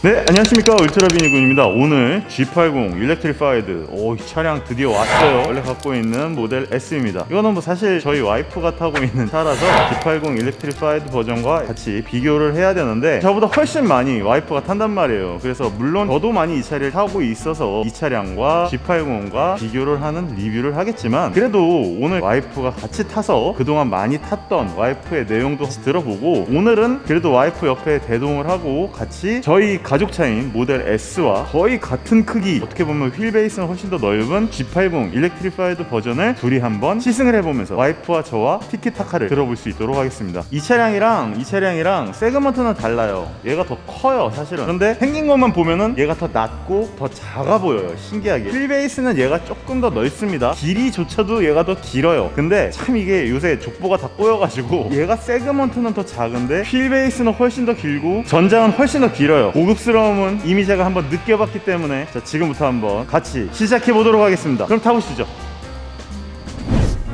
네, 안녕하십니까, 울트라비니군입니다. 오늘 G80 일렉트리파이드 이 차량 드디어 왔어요. 원래 갖고 있는 모델 S입니다. 이거는 뭐 사실 저희 와이프가 타고 있는 차라서 G80 일렉트리파이드 버전과 같이 비교를 해야 되는데 저보다 훨씬 많이 와이프가 탄단 말이에요. 그래서 물론 저도 많이 이 차를 타고 있어서 이 차량과 G80과 비교를 하는 리뷰를 하겠지만, 그래도 오늘 와이프가 같이 타서 그동안 많이 탔던 와이프의 내용도 같이 들어보고, 오늘은 그래도 와이프 옆에 대동을 하고 같이 저희 가족차인 모델 S와 거의 같은 크기, 어떻게 보면 휠베이스는 훨씬 더 넓은 G80 일렉트리파이드 버전을 둘이 한번 시승을 해보면서 와이프와 저와 티키타카를 들어볼 수 있도록 하겠습니다. 이 차량이랑 세그먼트는 달라요. 얘가 더 커요, 사실은. 그런데 생긴 것만 보면은 얘가 더 낮고 더 작아 보여요, 신기하게. 휠베이스는 얘가 조금 더 넓습니다. 길이조차도 얘가 더 길어요. 근데 참 이게 요새 족보가 다 꼬여가지고 얘가 세그먼트는 더 작은데 휠베이스는 훨씬 더 길고 전장은 훨씬 더 길어요. 고급스러움은 이미 제가 한번 느껴봤기 때문에, 자, 지금부터 한번 같이 시작해 보도록 하겠습니다. 그럼 타보시죠.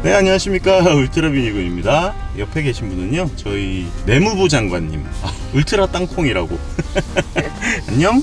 네, 안녕하십니까, 울트라비니군입니다. 옆에 계신 분은요, 저희 내무부 장관님, 울트라 땅콩이라고. 안녕.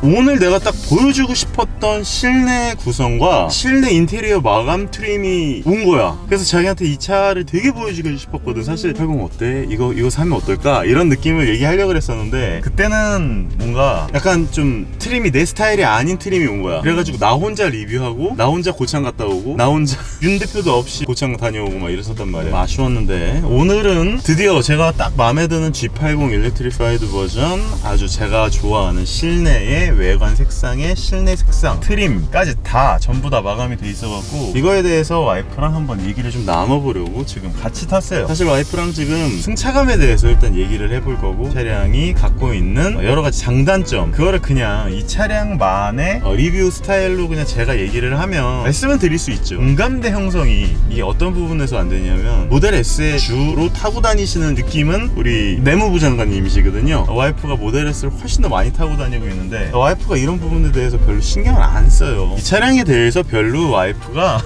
오늘 내가 딱 보여주고 싶었던 실내 구성과 실내 인테리어 마감 트림이 온 거야. 그래서 자기한테 이 차를 되게 보여주고 싶었거든. 사실 80 어때? 이거 사면 어떨까? 이런 느낌을 얘기하려고 그랬었는데, 그때는 뭔가 약간 좀 트림이 내 스타일이 아닌 트림이 온 거야. 그래가지고 나 혼자 리뷰하고, 나 혼자 고창 갔다 오고, 나 혼자 윤 대표도 없이 고창 다녀오고 막 이랬었단 말이야. 아쉬웠는데 오늘은 드디어 제가 딱 마음에 드는 G80 일렉트리파이드 버전, 아주 제가 좋아하는 실내의 외관 색상의 실내 색상 트림까지 다 전부 다 마감이 돼 있어갖고, 이거에 대해서 와이프랑 한번 얘기를 좀 나눠보려고 지금 같이 탔어요. 사실 와이프랑 지금 승차감에 대해서 일단 얘기를 해볼 거고, 차량이 갖고 있는 여러가지 장단점, 그거를 그냥 이 차량만의 리뷰 스타일로 그냥 제가 얘기를 하면 말씀을 드릴 수 있죠. 공감대 형성이 이게 어떤 부분에서 안 되냐면, 모델 S의 주로 타고 다니시는 느낌은 우리 내무부 장관님이시거든요. 와이프가 모델 S를 훨씬 더 많이 타고 다니고 있는데, 와이프가 이런 부분에 대해서 별로 신경을 안 써요. 이 차량에 대해서 별로 와이프가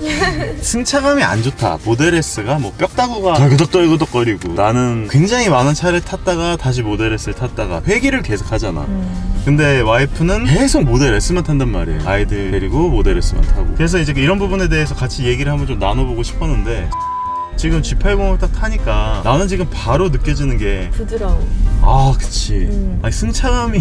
승차감이 안 좋다, 모델 S가 뭐 뼈다구가 덜그덕덜그덕거리고, 나는 굉장히 많은 차를 탔다가 다시 모델 S를 탔다가 회귀를 계속 하잖아. 근데 와이프는 계속 모델 S만 탄단 말이에요. 아이들 데리고 모델 S만 타고. 그래서 이제 이런 부분에 대해서 같이 얘기를 한번 좀 나눠보고 싶었는데, 지금 G80을 딱 타니까 나는 지금 바로 느껴지는 게 부드러움. 그치. 아니, 승차감이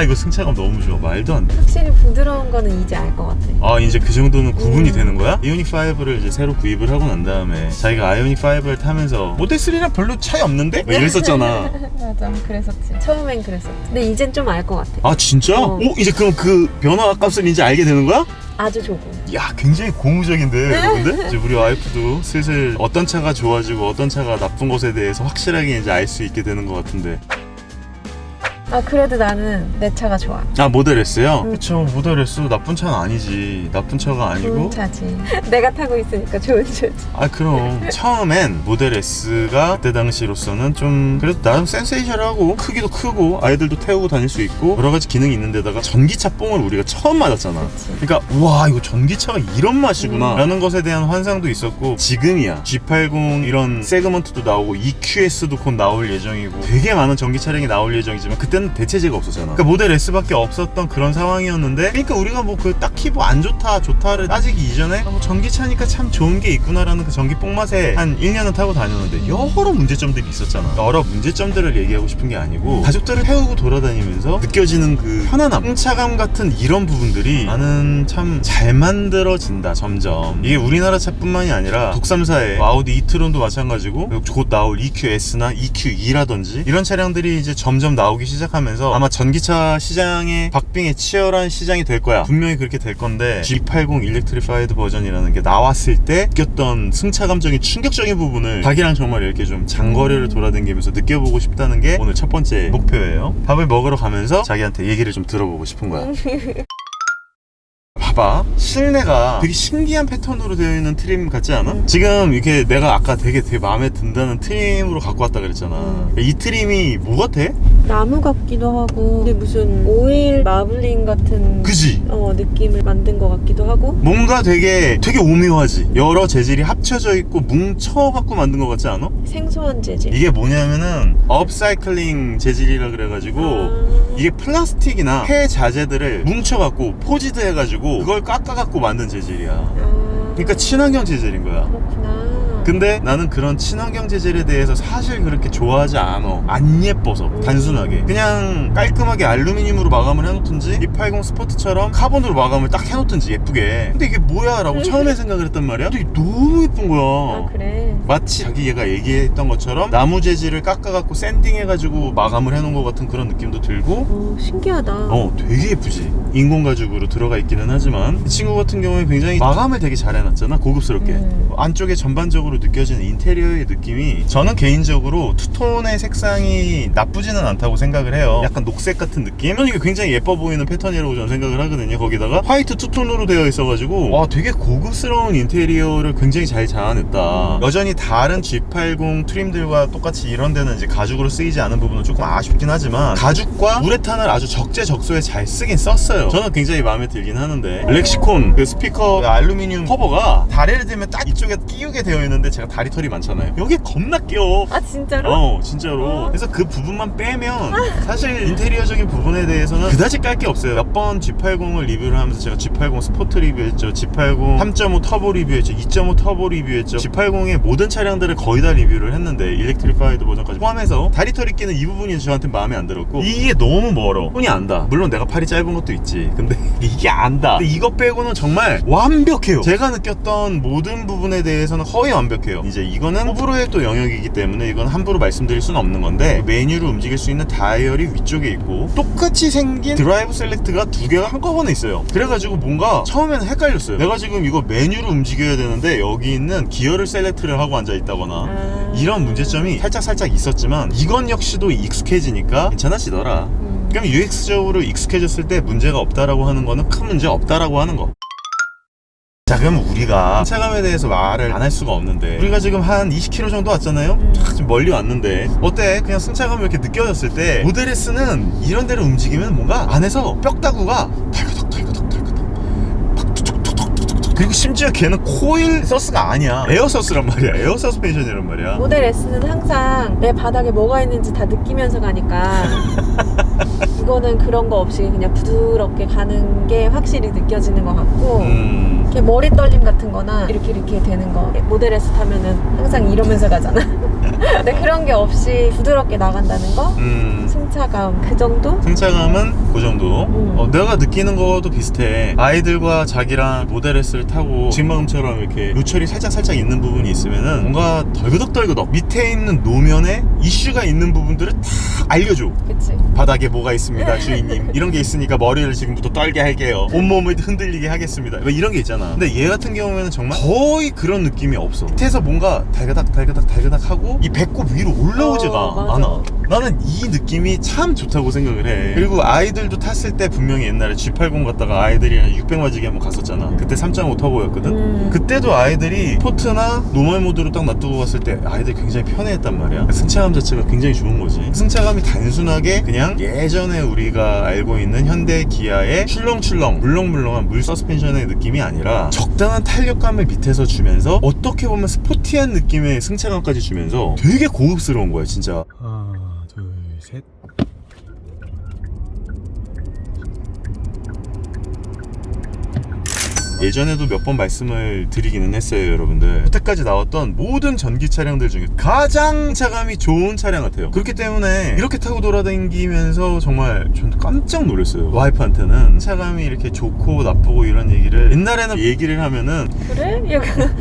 이거 승차감 너무 좋아. 말도 안 돼. 확실히 부드러운 거는 이제 알 것 같아. 이제 그 정도는 구분이 되는 거야? 아이오닉 5를 이제 새로 구입을 하고 난 다음에 자기가 아이오닉 5를 타면서 모델 3랑 별로 차이 없는데? 막 이랬었잖아. 맞아, 그랬었지. 처음엔 그랬었지. 근데 이젠 좀 알 것 같아. 진짜? 이제 그럼 그 변화 값을 이제 알게 되는 거야? 아주 조금. 야, 굉장히 고무적인데, 여러분들? 이제 우리 와이프도 슬슬 어떤 차가 좋아지고 어떤 차가 나쁜 것에 대해서 확실하게 이제 알 수 있게 되는 것 같은데. 그래도 나는 내 차가 좋아. 모델 S요? 그쵸, 모델 S 나쁜 차는 아니지. 나쁜 차가 아니고 좋은 차지. 내가 타고 있으니까 좋은 차지. 그럼 처음엔 모델 S가 그때 당시로서는 좀 그래도 나름 센세이션하고, 크기도 크고, 아이들도 태우고 다닐 수 있고, 여러 가지 기능이 있는 데다가 전기차 뽕을 우리가 처음 맞았잖아. 그치. 그러니까 우와, 이거 전기차가 이런 맛이구나 라는 것에 대한 환상도 있었고, 지금이야 G80 이런 세그먼트도 나오고 EQS도 곧 나올 예정이고, 되게 많은 전기 차량이 나올 예정이지만 그때는 대체제가 없었잖아. 그러니까 모델 S밖에 없었던 그런 상황이었는데, 그러니까 우리가 뭐 그 딱히 뭐 안 좋다 좋다를 따지기 이전에 뭐 전기차니까 참 좋은 게 있구나라는 그 전기 뽕맛에 한 1년은 타고 다녔는데, 여러 문제점들이 있었잖아. 여러 문제점들을 얘기하고 싶은 게 아니고, 가족들을 태우고 돌아다니면서 느껴지는 그 편안함, 승차감 같은 이런 부분들이 나는 참 잘 만들어진다, 점점. 이게 우리나라 차뿐만이 아니라 독삼사의 아우디 이트론도 마찬가지고, 곧 나올 EQS나 EQ2라든지 이런 차량들이 이제 점점 나오기 시작하면서 아마 전기차 시장의 박빙의 치열한 시장이 될 거야. 분명히 그렇게 될 건데, G80 일렉트리파이드 버전이라는 게 나왔을 때 느꼈던 승차감적인 충격적인 부분을 자기랑 정말 이렇게 좀 장거리를 돌아다니면서 느껴보고 싶다는 게 오늘 첫 번째 목표예요. 밥을 먹으러 가면서 자기한테 얘기를 좀 들어보고 싶은 거야. 봐봐, 실내가 되게 신기한 패턴으로 되어 있는 트림 같지 않아? 지금 이렇게 내가 아까 되게 마음에 든다는 트림으로 갖고 왔다 그랬잖아. 이 트림이 뭐 같아? 나무 같기도 하고 근데 무슨 오일 마블링 같은 그지? 느낌을 만든 것 같기도 하고 뭔가 되게 오묘하지. 여러 재질이 합쳐져 있고 뭉쳐갖고 만든 것 같지 않아? 생소한 재질. 이게 뭐냐면은 업사이클링 재질이라 그래가지고 이게 플라스틱이나 폐 자재들을 뭉쳐갖고 포지드 해가지고 그걸 깎아갖고 만든 재질이야. 그러니까 친환경 재질인 거야. 그렇구나. 근데 나는 그런 친환경 재질에 대해서 사실 그렇게 좋아하지 않아. 안 예뻐서 단순하게 그냥 깔끔하게 알루미늄으로 마감을 해놓든지 280 스포츠처럼 카본으로 마감을 딱 해놓든지 예쁘게. 근데 이게 뭐야 라고 처음에 생각을 했단 말이야. 근데 이게 너무 예쁜 거야. 아 그래. 마치 자기 얘가 얘기했던 것처럼 나무 재질을 깎아갖고 샌딩해가지고 마감을 해놓은 것 같은 그런 느낌도 들고 신기하다. 되게 예쁘지. 인공 가죽으로 들어가 있기는 하지만 이 친구 같은 경우에 굉장히 마감을 되게 잘 해놨잖아. 고급스럽게. 안쪽에 전반적으로 느껴지는 인테리어의 느낌이 저는 개인적으로 투톤의 색상이 나쁘지는 않다고 생각을 해요. 약간 녹색 같은 느낌? 저는 이게 굉장히 예뻐 보이는 패턴이라고 저는 생각을 하거든요. 거기다가 화이트 투톤으로 되어 있어가지고 와 되게 고급스러운 인테리어를 굉장히 잘 자아냈다. 여전히 다른 G80 트림들과 똑같이 이런 데는 이제 가죽으로 쓰이지 않은 부분은 조금 아쉽긴 하지만 가죽과 우레탄을 아주 적재적소에 잘 쓰긴 썼어요. 저는 굉장히 마음에 들긴 하는데 렉시콘 그 스피커 알루미늄 커버가 다리를 들면 딱 이쪽에 끼우게 되어 있는데 제가 다리털이 많잖아요. 여기 겁나 끼워. 아 진짜로? 진짜로. 그래서 그 부분만 빼면 사실 인테리어적인 부분에 대해서는 그다지 깔 게 없어요. 몇 번 G80을 리뷰를 하면서 제가 G80 스포트 리뷰했죠, G80 3.5 터보 리뷰했죠, 2.5 터보 리뷰했죠. G80의 모든 차량들을 거의 다 리뷰를 했는데 일렉트리파이드 버전까지 포함해서 다리털이 끼는 이 부분이 저한테 마음에 안 들었고 이게 너무 멀어. 손이 안다. 물론 내가 팔이 짧은 것도 있지. 근데 이게 안다. 근데 이거 빼고는 정말 완벽해요. 제가 느꼈던 모든 부분에 대해서는 거의 완벽해요. 이제 이거는 호불호의 또 영역이기 때문에 이건 함부로 말씀드릴 수는 없는 건데 메뉴를 움직일 수 있는 다이얼이 위쪽에 있고 똑같이 생긴 드라이브 셀렉트가 두 개가 한꺼번에 있어요. 그래가지고 뭔가 처음에는 헷갈렸어요. 내가 지금 이거 메뉴를 움직여야 되는데 여기 있는 기어를 셀렉트를 하고 앉아 있다거나 이런 문제점이 살짝 있었지만 이건 역시도 익숙해지니까 괜찮아지더라. 그럼 UX적으로 익숙해졌을 때 문제가 없다라고 하는 거는 큰 문제 없다라고 하는 거. 자, 그럼 우리가 승차감에 대해서 말을 안 할 수가 없는데 우리가 지금 한 20km 정도 왔잖아요? 좀 멀리 왔는데 어때? 그냥 승차감이 이렇게 느껴졌을 때 모델 S는 이런 데를 움직이면 뭔가 안에서 뼈다구가 덜그덕 그리고 심지어 걔는 코일 서스가 아니야. 에어 서스란 말이야. 에어 서스펜션이란 말이야. 모델 S는 항상 내 바닥에 뭐가 있는지 다 느끼면서 가니까 이거는 그런 거 없이 그냥 부드럽게 가는 게 확실히 느껴지는 것 같고 이렇게 머리 떨림 같은 거나 이렇게 되는 거 모델 S 타면은 항상 이러면서 가잖아. 근데 그런 게 없이 부드럽게 나간다는 거? 승차감 그 정도? 승차감은 그 정도. 내가 느끼는 것도 비슷해. 아이들과 자기랑 모델 S를 타고 지금처럼 이렇게 요철이 살짝 있는 부분이 있으면은 뭔가 덜그덕 밑에 있는 노면에 이슈가 있는 부분들을 다 알려줘. 그치. 바닥에 뭐가 있습니다 주인님, 이런 게 있으니까 머리를 지금부터 떨게 할게요, 온몸을 흔들리게 하겠습니다, 뭐 이런 게 있잖아. 근데 얘 같은 경우에는 정말 거의 그런 느낌이 없어. 밑에서 뭔가 달그닥 하고 이 배꼽 위로 올라오지가 않아. 나는 이 느낌이 참 좋다고 생각을 해. 그리고 아이들도 탔을 때 분명히 옛날에 G80 갔다가 아이들이랑 600마지기 한번 갔었잖아. 그때 3.5 터보였거든. 그때도 아이들이 포트나 노멀 모드로 딱 놔두고 갔을 때 아이들이 굉장히 편해했단 말이야. 승차감 자체가 굉장히 좋은 거지. 승차감이 단순하게 그냥 예전에 우리가 알고 있는 현대 기아의 출렁출렁 물렁물렁한 물 서스펜션의 느낌이 아니라 적당한 탄력감을 밑에서 주면서 어떻게 보면 스포티한 느낌의 승차감까지 주면서 되게 고급스러운 거야 진짜. 하나 둘 셋. 예전에도 몇 번 말씀을 드리기는 했어요 여러분들. 여태까지 나왔던 모든 전기 차량들 중에 가장 차감이 좋은 차량 같아요. 그렇기 때문에 이렇게 타고 돌아다니면서 정말 전 깜짝 놀랐어요. 와이프한테는 차감이 이렇게 좋고 나쁘고 이런 얘기를 옛날에는 얘기를 하면은 그래? 약간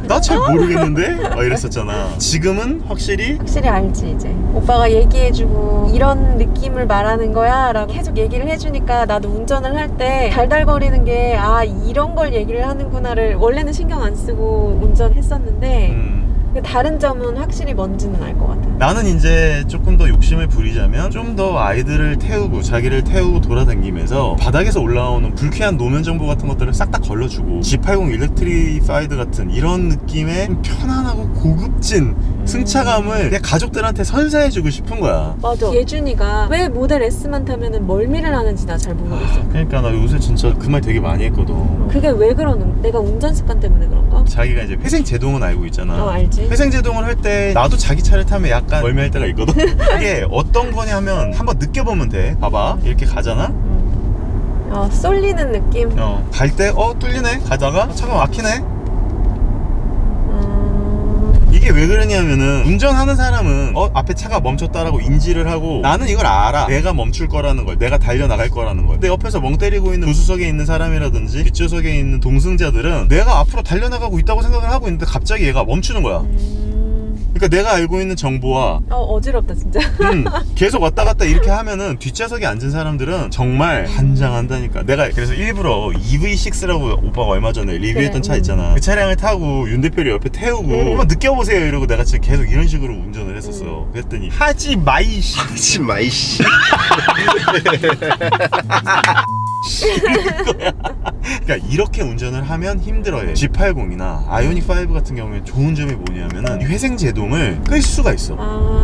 나 잘 모르겠는데? 막 이랬었잖아. 지금은 확실히 알지 이제. 오빠가 얘기해주고 이런 느낌을 말하는 거야 라고 계속 얘기를 해주니까 나도 운전을 할 때 달달거리는 게 이런 걸 얘기를 하는구나를 원래는 신경 안 쓰고 운전했었는데 다른 점은 확실히 뭔지는 알 것 같아. 나는 이제 조금 더 욕심을 부리자면 좀 더 아이들을 태우고 자기를 태우고 돌아다니면서 바닥에서 올라오는 불쾌한 노면 정보 같은 것들을 싹 다 걸러주고 G80 일렉트리파이드 같은 이런 느낌의 좀 편안하고 고급진 승차감을 그냥 가족들한테 선사해주고 싶은 거야. 맞아. 예준이가 왜 모델 S만 타면은 멀미를 하는지 나 잘 모르겠어. 그러니까 나 요새 진짜 그 말 되게 많이 했거든. 그게 왜 그러는? 내가 운전 습관 때문에 그런가? 자기가 이제 회생 제동은 알고 있잖아. 알지. 회생 제동을 할 때 나도 자기 차를 타면 약간 멀미할 때가 있거든. 이게 어떤 거냐면 한번 느껴보면 돼. 봐봐, 이렇게 가잖아. 쏠리는 느낌. 갈 때 뚫리네. 가다가 차가 막히네. 이게 왜 그러냐면은 운전하는 사람은 앞에 차가 멈췄다라고 인지를 하고 나는 이걸 알아. 내가 멈출 거라는 걸, 내가 달려나갈 거라는 걸. 내 옆에서 멍 때리고 있는 조수석에 있는 사람이라든지 뒷좌석에 있는 동승자들은 내가 앞으로 달려나가고 있다고 생각을 하고 있는데 갑자기 얘가 멈추는 거야. 그러니까 내가 알고 있는 정보와 어지럽다 진짜. 계속 왔다 갔다 이렇게 하면은 뒷좌석에 앉은 사람들은 정말 환장한다니까. 내가 그래서 일부러 EV6라고 오빠가 얼마 전에 리뷰했던 차 있잖아. 그 차량을 타고 윤 대표를 옆에 태우고 한번 느껴보세요 이러고 내가 지금 계속 이런 식으로 운전을 했었어. 그랬더니 하지 마이씨. 하지 마이씨. 그러니까 이렇게 운전을 하면 힘들어해. G80이나 아이오닉 5 같은 경우에 좋은 점이 뭐냐면은 이 회생 제동을 끌 수가 있어.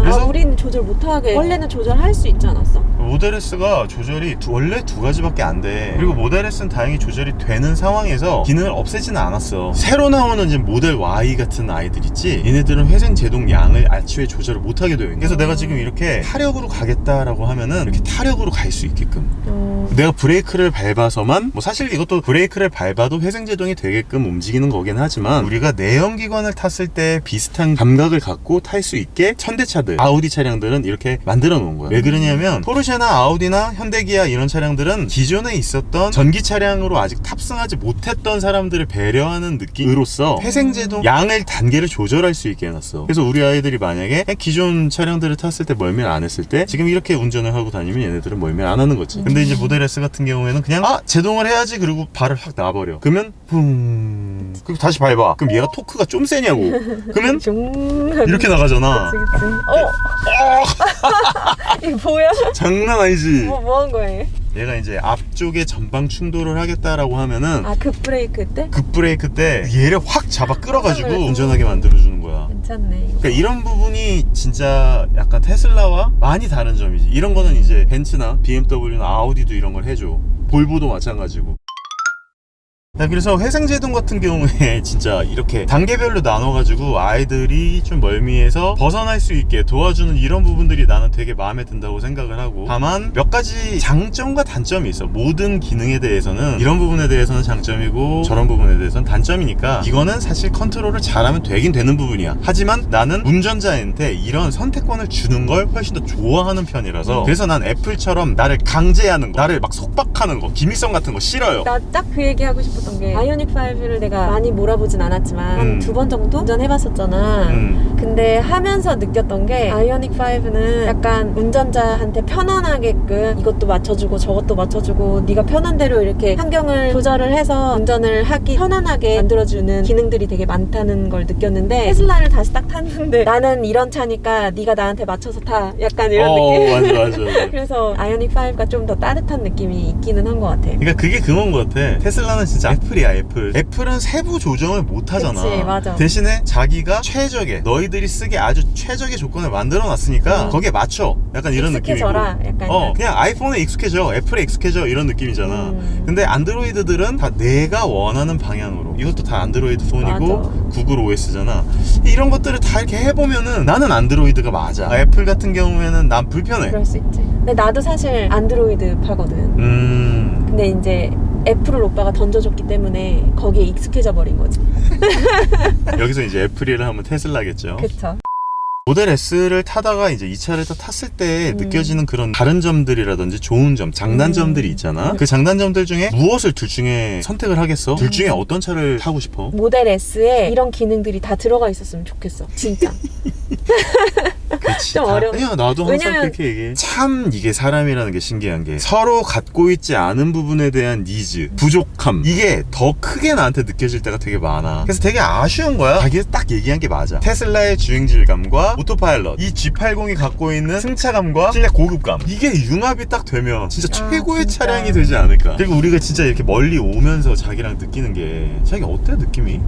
그래서 우리는 조절 못하게. 원래는 조절할 수 있지 않았어? 모델 S가 조절이 원래 두 가지밖에 안 돼. 그리고 모델 S는 다행히 조절이 되는 상황에서 기능을 없애지는 않았어. 새로 나오는 이제 모델 Y 같은 아이들 있지? 얘네들은 회생 제동 양을 애초에 조절을 못하게 되어 있는. 그래서 내가 지금 이렇게 타력으로 가겠다라고 하면은 이렇게 타력으로 갈 수 있게끔 내가 브레이크를 밟아서만, 뭐 사실 이것도 브레이크를 밟아도 회생 제동이 되게끔 움직이는 거긴 하지만 우리가 내연기관을 탔을 때 비슷한 감각을 갖고 탈 수 있게 현대차들, 아우디 차량들은 이렇게 만들어 놓은 거야. 왜 그러냐면 포르쉐나 아우디나 현대기아 이런 차량들은 기존에 있었던 전기 차량으로 아직 탑승하지 못했던 사람들을 배려하는 느낌으로써 회생 제동 양을 단계를 조절할 수 있게 해놨어. 그래서 우리 아이들이 만약에 기존 차량들을 탔을 때 멀미를 안 했을 때 지금 이렇게 운전을 하고 다니면 얘네들은 멀미를 안 하는 거지. 근데 이제 모델 S 같은 경우에는 그냥 제동을 해야지 그리고 발을 확 놔버려. 그러면 붕, 그리고 다시 밟아. 그럼 얘가 토크가 좀 세냐고. 그러면 이렇게 나가잖아. 이게 뭐야? 장난 아니지. 뭐 한 거야? 얘가 이제 앞쪽에 전방 충돌을 하겠다라고 하면은 급브레이크 때? 급브레이크 때 얘를 확 잡아 끌어가지고 운전하게 만들어주는 거야. 괜찮네. 그러니까 이런 부분이 진짜 약간 테슬라와 많이 다른 점이지. 이런 거는 이제 벤츠나 BMW나 아우디도 이런 걸 해줘. 볼보도 마찬가지고. 그래서 회생제동 같은 경우에 진짜 이렇게 단계별로 나눠가지고 아이들이 좀 멀미에서 벗어날 수 있게 도와주는 이런 부분들이 나는 되게 마음에 든다고 생각을 하고, 다만 몇 가지 장점과 단점이 있어. 모든 기능에 대해서는 이런 부분에 대해서는 장점이고 저런 부분에 대해서는 단점이니까 이거는 사실 컨트롤을 잘하면 되긴 되는 부분이야. 하지만 나는 운전자한테 이런 선택권을 주는 걸 훨씬 더 좋아하는 편이라서 그래서 난 애플처럼 나를 강제하는 거, 나를 막 속박하는 거, 기밀성 같은 거 싫어요. 나 딱 그 얘기 하고 싶었던 게, 아이오닉 5를 내가 많이 몰아보진 않았지만 2번 정도 운전해봤었잖아. 근데 하면서 느꼈던 게 아이오닉 5는 약간 운전자한테 편안하게끔 이것도 맞춰주고 저것도 맞춰주고 네가 편한 대로 이렇게 환경을 조절을 해서 운전을 하기 편안하게 만들어주는 기능들이 되게 많다는 걸 느꼈는데, 테슬라를 다시 딱 탔는데 나는 이런 차니까 네가 나한테 맞춰서 타, 약간 이런 느낌. 맞아. 그래서 아이오닉 5가 좀 더 따뜻한 느낌이 있기는 한 것 같아. 그러니까 그게 그건 것 같아. 테슬라는 진짜 애플이야, 애플. 애플은 세부 조정을 못 하잖아. 그치, 맞아. 대신에 자기가 최적의, 너희들이 쓰기 아주 최적의 조건을 만들어 놨으니까 거기에 맞춰. 약간 이런 느낌이고. 익숙해져라, 약간. 그냥 아이폰에 익숙해져, 애플에 익숙해져, 이런 느낌이잖아. 근데 안드로이드들은 다 내가 원하는 방향으로. 이것도 다 안드로이드 폰이고 맞아. 구글 OS잖아. 이런 것들을 다 이렇게 해보면은 나는 안드로이드가 맞아. 애플 같은 경우에는 난 불편해. 그럴 수 있지. 근데 나도 사실 안드로이드 파거든. 근데 이제 애플을 오빠가 던져줬기 때문에 거기에 익숙해져 버린 거지. 여기서 이제 애플이라 하면 테슬라겠죠. 그쵸. 모델 S를 타다가 이제 이 차를 딱 탔을 때 느껴지는 그런 다른 점들이라든지 좋은 점, 장단점들이 있잖아. 그 장단점들 중에 무엇을 둘 중에 선택을 하겠어? 둘 중에 어떤 차를 타고 싶어? 모델 S에 이런 기능들이 다 들어가 있었으면 좋겠어. 진짜. 그치. 좀 어려워. 아니야, 나도 항상 왜냐면- 그렇게 얘기해. 참 이게 사람이라는 게 신기한 게 서로 갖고 있지 않은 부분에 대한 니즈, 부족함, 이게 더 크게 나한테 느껴질 때가 되게 많아. 그래서 되게 아쉬운 거야. 자기가 딱 얘기한 게 맞아. 테슬라의 주행질감과 오토파일럿, 이 G80이 갖고 있는 승차감과 실내 고급감, 이게 융합이 딱 되면 진짜 아, 최고의 진짜. 차량이 되지 않을까. 그리고 우리가 진짜 이렇게 멀리 오면서 자기랑 느끼는 게, 자기 어때 느낌이?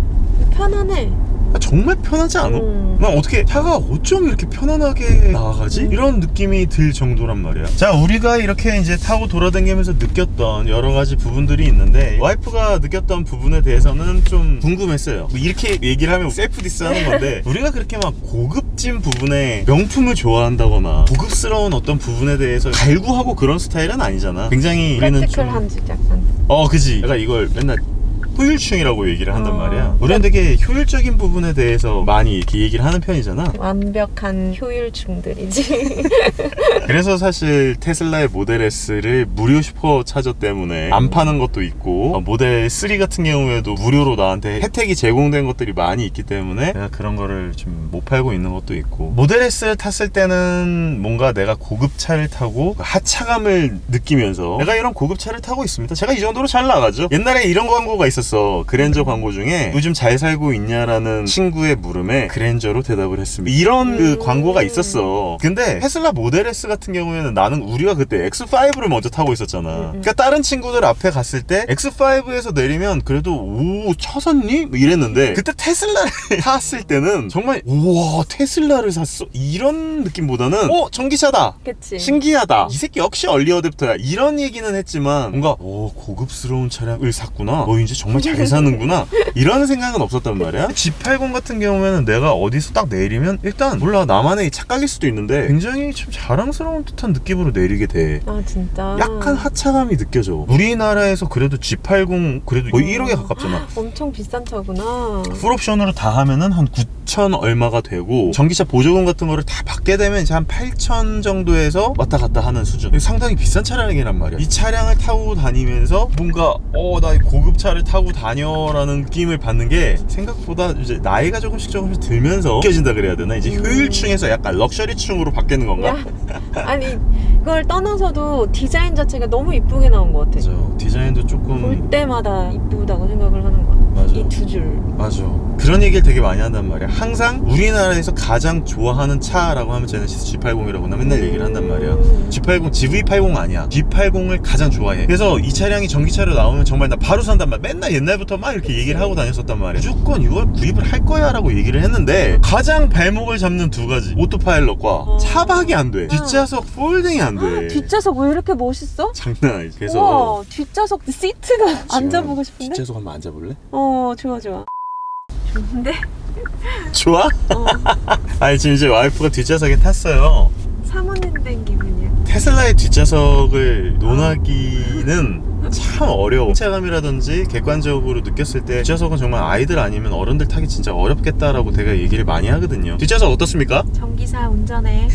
편안해. 아, 정말 편하지 않아? 난 어떻게 차가 어쩜 이렇게 편안하게 나아가지? 이런 느낌이 들 정도란 말이야. 자, 우리가 이렇게 이제 타고 돌아다니면서 느꼈던 여러 가지 부분들이 있는데, 와이프가 느꼈던 부분에 대해서는 좀 궁금했어요. 뭐 이렇게 얘기를 하면 셀프 디스 하는 건데, 우리가 그렇게 막 고급진 부분에 명품을 좋아한다거나 고급스러운 어떤 부분에 대해서 갈구하고 그런 스타일은 아니잖아. 굉장히 우리는 좀 프랙티컬한지 약간. 그지. 약간 이걸 맨날 효율충이라고 얘기를 한단 말이야. 우리는 그러니까 되게 효율적인 부분에 대해서 많이 이렇게 얘기를 하는 편이잖아. 완벽한 효율충들이지. 그래서 사실 테슬라의 모델 S를 무료 슈퍼차저 때문에 안 파는 것도 있고, 모델 3 같은 경우에도 무료로 나한테 혜택이 제공된 것들이 많이 있기 때문에 내가 그런 거를 좀 못 팔고 있는 것도 있고, 모델 S를 탔을 때는 뭔가 내가 고급차를 타고 하차감을 느끼면서 내가 이런 고급차를 타고 있습니다. 제가 이 정도로 잘 나가죠. 옛날에 이런 광고가 있었어. 그랜저 광고 중에 요즘 잘 살고 있냐라는 친구의 물음에 그랜저로 대답을 했습니다. 이런 그 광고가 있었어. 근데 테슬라 모델 S 같은 경우에는 나는 우리가 그때 X5를 먼저 타고 있었잖아. 그러니까 다른 친구들 앞에 갔을 때 X5에서 내리면 그래도 오 쳐섰니? 뭐 이랬는데, 그때 테슬라를 탔을 때는 정말 우와 테슬라를 샀어? 이런 느낌보다는 전기차다. 그치. 신기하다. 이 새끼 역시 얼리 어댑터야. 이런 얘기는 했지만 뭔가 고급스러운 차량을 샀구나. 너 이제 정말 잘 사는구나. 이런 생각은 없었단 말이야. G80 같은 경우에는 내가 어디서 딱 내리면 일단 몰라 나만의 착각일 수도 있는데 굉장히 좀 자랑스러운 듯한 느낌으로 내리게 돼. 아 진짜. 약간 하차감이 느껴져. 우리나라에서 그래도 G80 그래도 거의 1억에 가깝잖아. 엄청 비싼 차구나. 풀옵션으로 다 하면은 한 9천 얼마가 되고, 전기차 보조금 같은 거를 다 받게 되면 이제 한 8천 정도에서 왔다 갔다 하는 수준. 상당히 비싼 차량이란 말이야. 이 차량을 타고 다니면서 뭔가 나 고급차를 타고 다녀라는 느낌을 받는 게 생각보다 이제 나이가 조금씩 들면서 느껴진다 그래야 되나? 이제 효율충에서 약간 럭셔리충으로 바뀌는 건가? 야, 아니 이걸 떠나서도 디자인 자체가 너무 이쁘게 나온 것 같아. 맞아. 디자인도 조금 볼 때마다 이쁘다고 생각을 하는 거야. 맞아. 이 두 줄. 맞아. 그런 얘기를 되게 많이 한단 말이야. 항상 우리나라에서 가장 좋아하는 차라고 하면 쟤는 G80이라고 나 맨날 얘기를 한단 말이야. G80, GV80 아니야. G80을 가장 좋아해. 그래서 이 차량이 전기차로 나오면 정말 나 바로 산단 말이야. 맨날 옛날부터 막 이렇게 얘기를 하고 다녔었단 말이야. 무조건 이걸 구입을 할 거야 라고 얘기를 했는데, 가장 발목을 잡는 두 가지, 오토파일럿과 차박이 안 돼. 뒷좌석 폴딩이 안 돼. 뒷좌석 왜 이렇게 멋있어? 장난 아니지. 그래서 우와, 뒷좌석 시트가 앉아보고 싶은데? 뒷좌석 한번 앉아볼래? 좋아. 좋은데? 좋아? 어, 아니 지금 이제 와이프가 뒷좌석에 탔어요. 사모님 된 기분이야. 테슬라의 뒷좌석을 논하기는 참 어려워. 승차감이라든지 객관적으로 느꼈을 때 뒷좌석은 정말 아이들 아니면 어른들 타기 진짜 어렵겠다라고 제가 얘기를 많이 하거든요. 뒷좌석 어떻습니까? 전기사 운전해.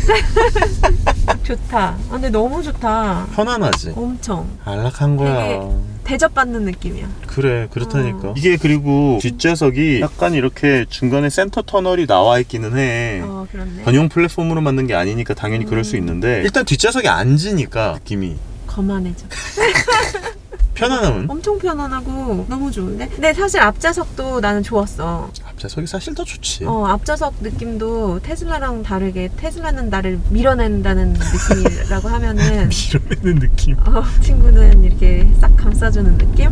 좋다. 아, 근데 너무 좋다. 편안하지? 엄청. 안락한 거야. 되게 대접받는 느낌이야. 그래 그렇다니까. 이게 그리고 뒷좌석이 약간 이렇게 중간에 센터 터널이 나와 있기는 해. 그렇네. 전용 플랫폼으로 만든 게 아니니까 당연히 그럴 수 있는데, 일단 뒷좌석에 앉으니까 느낌이 거만해져. 편안함은? 엄청 편안하고 너무 좋은데? 근데 사실 앞좌석도 나는 좋았어. 앞좌석이 사실 더 좋지. 앞좌석 느낌도 테슬라랑 다르게, 테슬라는 나를 밀어낸다는 느낌이라고 하면은 밀어내는 느낌. 친구는 이렇게 싹 감싸주는 느낌?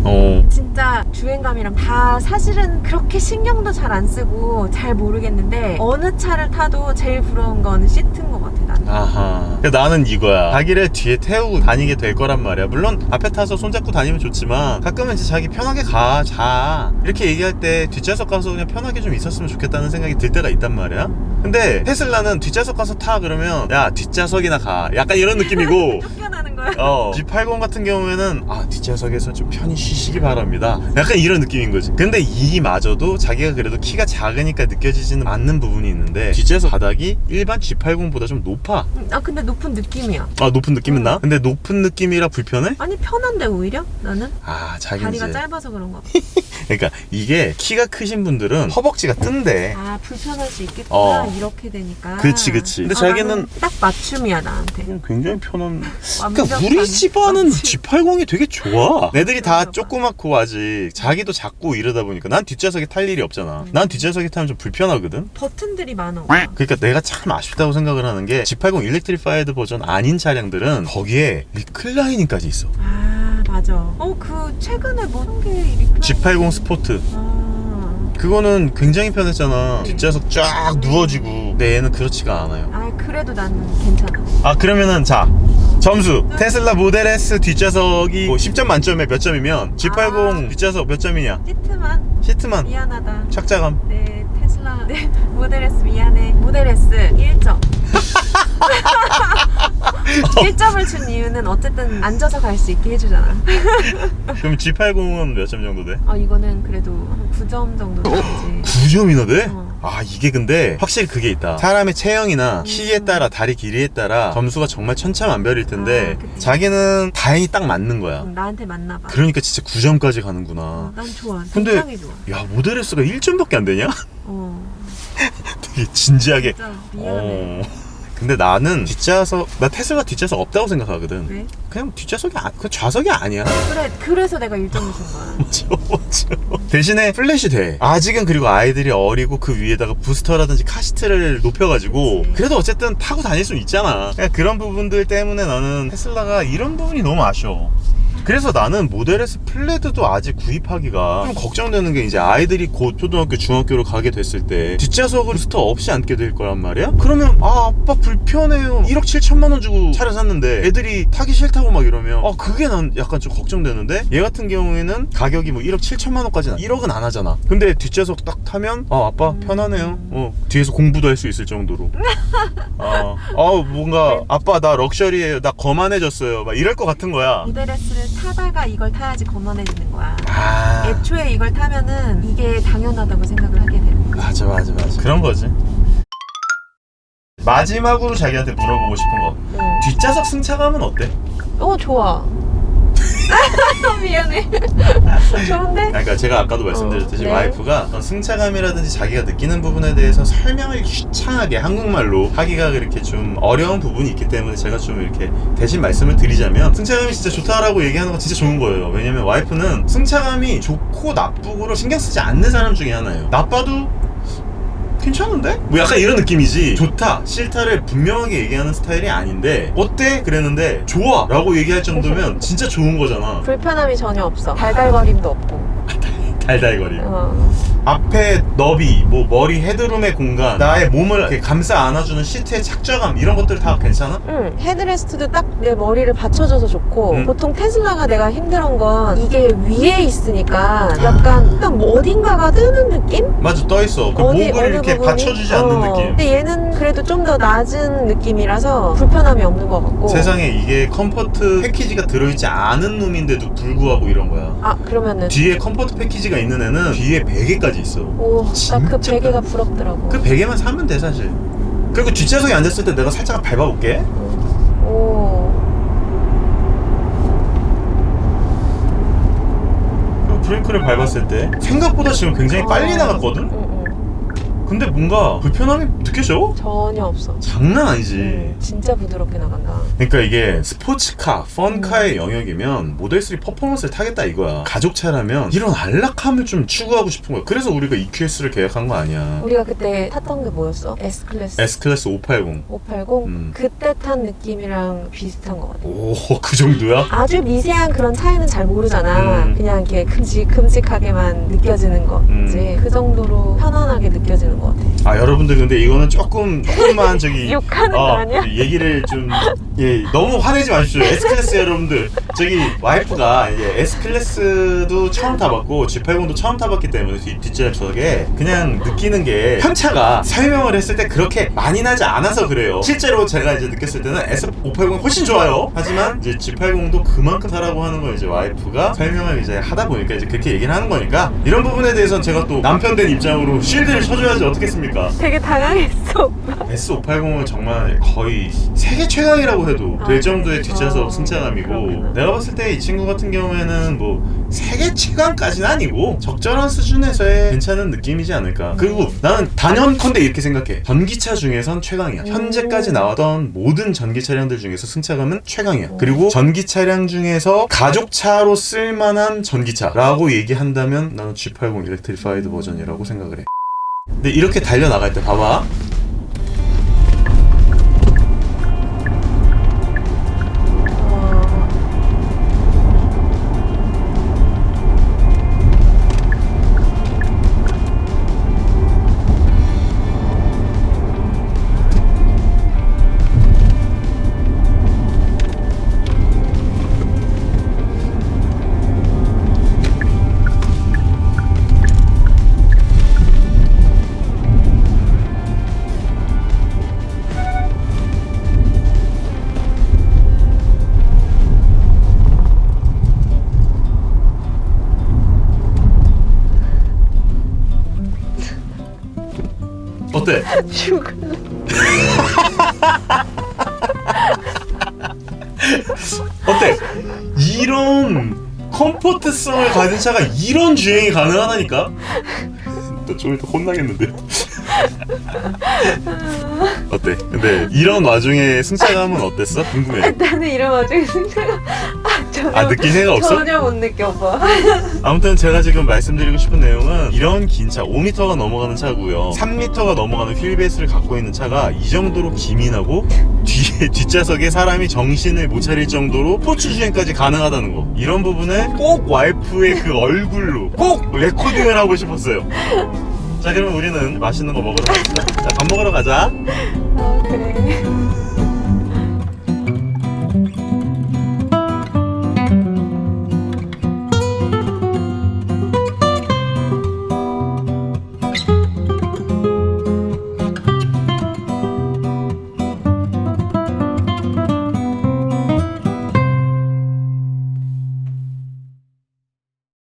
진짜 주행감이랑 다 사실은 그렇게 신경도 잘 안 쓰고 잘 모르겠는데, 어느 차를 타도 제일 부러운 건 시트인 것 같아 나는. 아하. 그러니까 나는 이거야. 자기를 뒤에 태우고 다니게 될 거란 말이야. 물론 앞에 타서 손잡고 다니면 좋지만 가끔은 이제 자기 편하게 자 이렇게 얘기할 때 뒷좌석 가서 그냥 편하게 좀 있었으면 좋겠다는 생각이 들 때가 있단 말이야. 근데 테슬라는 뒷좌석 가서 타 그러면 야 뒷좌석이나 가, 약간 이런 느낌이고 쫓겨나는 거야? G80 같은 경우에는 뒷좌석에서 좀 편히 쉬시기 바랍니다, 약간 이런 느낌인 거지. 근데 이마저도 자기가 그래도 키가 작으니까 느껴지지는 않는 부분이 있는데 뒷좌석 바닥이 일반 G80보다 좀 높아. 근데 높은 느낌이야. 높은 느낌은 나? 근데 높은 느낌이라 불편해? 아니 편한데 오히려 나는 자기 다리가 이제 짧아서 그런가 봐. 그러니까 이게 키가 크신 분들은 허벅지가 뜬대. 불편할 수 있겠구나. 이렇게 되니까. 그치. 근데 자기는 나는 딱 맞춤이야 나한테. 굉장히 편한. 완벽한 그러니까 우리 집안은 맞춤. G80이 되게 좋아. 애들이 다 그런가 봐. 조그맣고 아직 자기도 작고 이러다 보니까 난 뒷좌석에 탈 일이 없잖아. 난 뒷좌석에 타면 좀 불편하거든. 버튼들이 많아. 오빠. 그러니까 내가 참 아쉽다고 생각을 하는 게 G80 일렉트리파이드 버전 아닌 차량들은 거기에 리클라이닝까지 있어. 맞아. 그 최근에 뭐한게 리클라이닝. G80 스포트. 그거는 굉장히 편했잖아. 뒷좌석 쫙 누워지고. 근데 얘는 그렇지가 않아요. 그래도 나는 괜찮아. 그러면은 자, 점수. 테슬라 모델 S 뒷좌석이 10점 만점에 몇 점이면 G80 뒷좌석 몇 점이냐? 시트만 미안하다. 착자감. 네, 테슬라 모델 S 미안해. 모델 S 1점. 1점을 준 이유는 어쨌든 앉아서 갈 수 있게 해주잖아. 그럼 G80은 몇 점 정도 돼? 이거는 그래도 한 9점 정도 되지. 9점이나 돼? 어. 이게 근데 확실히 그게 있다. 사람의 체형이나 키에 따라, 다리 길이에 따라 점수가 정말 천차만별일 텐데 그치. 자기는 다행히 딱 맞는 거야. 나한테 맞나 봐. 그러니까 진짜 9점까지 가는구나. 난 좋아. 근데 굉장히 좋아. 야, 모델 S가 1점밖에 안 되냐? 되게 진지하게. 진짜 미안해. 근데 나는 뒷좌석, 나 테슬라 뒷좌석 없다고 생각하거든. 왜? 그냥 뒷좌석이 그 좌석이 아니야. 그래서 내가 1점을 준 거야. 맞아. 대신에 플랫이 돼. 아직은. 그리고 아이들이 어리고 그 위에다가 부스터라든지 카시트를 높여가지고 그치. 그래도 어쨌든 타고 다닐 수 있잖아. 그냥 그런 부분들 때문에 나는 테슬라가 이런 부분이 너무 아쉬워. 그래서 나는 모델 S 플레드도 아직 구입하기가 좀 걱정되는 게, 이제 아이들이 곧 초등학교, 중학교로 가게 됐을 때 뒷좌석을 부스터 없이 앉게 될 거란 말이야? 그러면 아빠 불편해요. 1억 7천만 원 주고 차를 샀는데 애들이 타기 싫다고 막 이러면 그게 난 약간 좀 걱정되는데, 얘 같은 경우에는 가격이 1억 7천만 원까지는 1억은 안 하잖아. 근데 뒷좌석 딱 타면 아빠 편하네요. 뒤에서 공부도 할 수 있을 정도로. 뭔가 아빠 나 럭셔리해요. 나 거만해졌어요. 막 이럴 것 같은 거야. 모델 S를 타다가 이걸 타야지 거만해지는 거야. 애초에 이걸 타면은 이게 당연하다고 생각을 하게 되는 거야. 맞아. 그런 거지. 마지막으로 자기한테 물어보고 싶은 거. 뒷좌석 승차감은 어때? 좋아. 미안해. 좋은데? 그러니까 제가 아까도 말씀드렸듯이 네. 와이프가 승차감이라든지 자기가 느끼는 부분에 대해서 설명을 유창하게 한국말로 하기가 그렇게 좀 어려운 부분이 있기 때문에 제가 좀 이렇게 대신 말씀을 드리자면, 승차감이 진짜 좋다라고 얘기하는 건 진짜 좋은 거예요. 왜냐면 와이프는 승차감이 좋고 나쁘고를 신경 쓰지 않는 사람 중에 하나예요. 나빠도 괜찮은데? 약간 이런 느낌이지. 좋다, 싫다를 분명하게 얘기하는 스타일이 아닌데, 어때? 그랬는데 좋아! 라고 얘기할 정도면 진짜 좋은 거잖아. 불편함이 전혀 없어. 달달거림도 없고. 달달거리. 앞에 너비, 머리 헤드룸의 공간, 나의 몸을 이렇게 감싸 안아주는 시트의 착좌감, 이런 것들 다 괜찮아? 헤드레스트도 딱 내 머리를 받쳐줘서 좋고. 보통 테슬라가 내가 힘들은 건 이게 위에 있으니까 약간 어딘가가 뜨는 느낌? 맞아, 떠있어. 그 목을 이렇게 부분이? 받쳐주지 않는 느낌. 근데 얘는 그래도 좀 더 낮은 느낌이라서 불편함이 없는 것 같고. 세상에 이게 컴포트 패키지가 들어있지 않은 놈인데도 불구하고 이런 거야. 그러면은 뒤에 컴포트 패키지가 있는 애는 뒤에 베개까지 있어. 나 그 베개가 부럽더라고. 그 베개만 사면 돼 사실. 그리고 뒷좌석에 앉았을 때 내가 살짝 밟아볼게. 그리고 브레이크를 밟았을 때 생각보다 지금 굉장히 빨리 나갔거든? 근데 뭔가 불편함이 느껴져? 전혀 없어. 장난 아니지. 진짜 부드럽게 나간다. 그러니까 이게 스포츠카, 펀카의 영역이면 모델 3 퍼포먼스를 타겠다 이거야. 가족차라면 이런 안락함을 좀 추구하고 싶은 거야. 그래서 우리가 EQS를 계약한 거 아니야. 우리가 그때 탔던 게 뭐였어? S클래스. S클래스 580. 580? 그때 탄 느낌이랑 비슷한 것 같아. 그 정도야? 아주 미세한 그런 차이는 잘 모르잖아. 그냥 이렇게 큼직큼직하게만 느껴지는 거지. 그 정도로 편안하게 느껴지는 괜찮은 것 같아. 아 여러분들 근데 이거는 조금만 저기 욕하는 거 아니야? 얘기를 좀 너무 화내지 마십시오. S클래스 여러분들, 저기 와이프가 이제 S클래스도 처음 타봤고 G80도 처음 타봤기 때문에 뒷좌석에 그냥 느끼는 게 편차가 설명을 했을 때 그렇게 많이 나지 않아서 그래요. 실제로 제가 이제 느꼈을 때는 S580이 훨씬 좋아요. 하지만 이제 G80도 그만큼 타라고 하는 걸 이제 와이프가 설명을 이제 하다 보니까 이제 그렇게 얘기를 하는 거니까, 이런 부분에 대해서는 제가 또 남편 된 입장으로 쉴드를 쳐줘야지 어떻겠습니까? 되게 당황했어. S580은 정말 거의 세계 최강이라고 해도 될 정도의 뒷좌석 승차감이고, 그렇구나. 내가 봤을 때 이 친구 같은 경우에는 뭐 세계 최강까지는 아니고 적절한 수준에서의 괜찮은 느낌이지 않을까. 그리고 나는 단연컨대 이렇게 생각해. 전기차 중에선 최강이야. 현재까지 나왔던 모든 전기 차량들 중에서 승차감은 최강이야. 그리고 전기 차량 중에서 가족차로 쓸만한 전기차라고 얘기한다면 나는 G80 일렉트리파이드 버전이라고 생각을 해. 근데 이렇게 달려나갈 때 봐봐. 어때? 죽을래. 어때? 이런 컴포트성을 가진 차가 이런 주행이 가능하다니까? 또 좀 이따 혼나겠는데? 어때? 근데 이런 와중에 승차감은 어땠어? 궁금해. 나는 이런 와중에 승차가 전혀 느낀 생각 없어? 전혀 못 느껴봐. 아무튼 제가 지금 말씀드리고 싶은 내용은, 이런 긴 차, 5m가 넘어가는 차고요, 3m가 넘어가는 휠베이스를 갖고 있는 차가 이 정도로 기민하고 뒷좌석에 사람이 정신을 못 차릴 정도로 스포츠 주행까지 가능하다는 거, 이런 부분을 꼭 와이프의 그 얼굴로 꼭 레코딩을 하고 싶었어요. 자, 그러면 우리는 맛있는 거 먹으러 갑시다. 자, 밥 먹으러 가자.